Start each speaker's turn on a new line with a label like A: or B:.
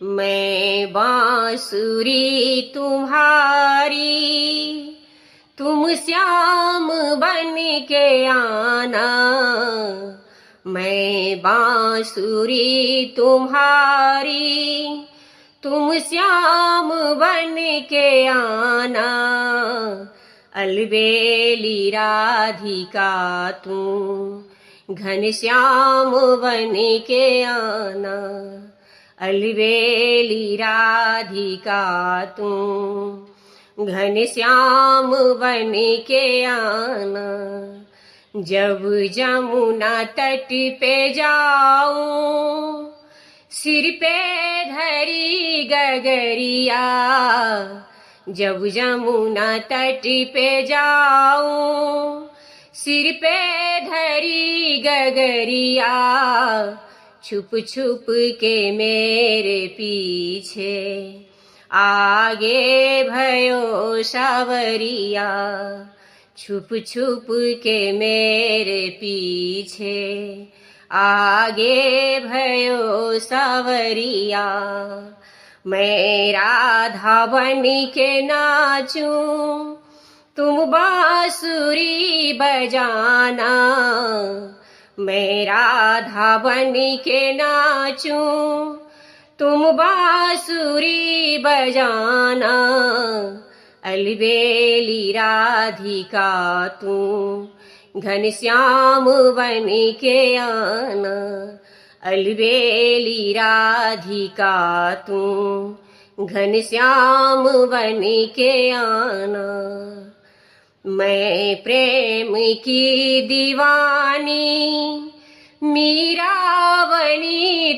A: मैं बांसुरी तुम्हारी, तुम श्याम बन के आना। मैं बांसुरी तुम्हारी, तुम श्याम बन के आना। अलबेली राधिका तू घनश्याम बन के आना। अलबेली राधिका तू घनश्याम बन के आना। जब जमुना तट पे जाऊं, सिर पे धरी गगरिया। जब जमुना तट पे जाऊं, सिर पे धरी गगरिया। छुप छुप के मेरे पीछे आगे भयो सावरिया। छुप छुप के मेरे पीछे आगे भयो सावरिया। मैं राधा बन के नाचूं, तुम बांसुरी बजाना। मैं राधा बन के नाचूं, तुम बांसुरी बजाना। अलबेली राधिका तू घनश्याम बन के आना। अलबेली राधिका तू घनश्याम बन के आना। मैं प्रेम की दीवानी मीरा बनी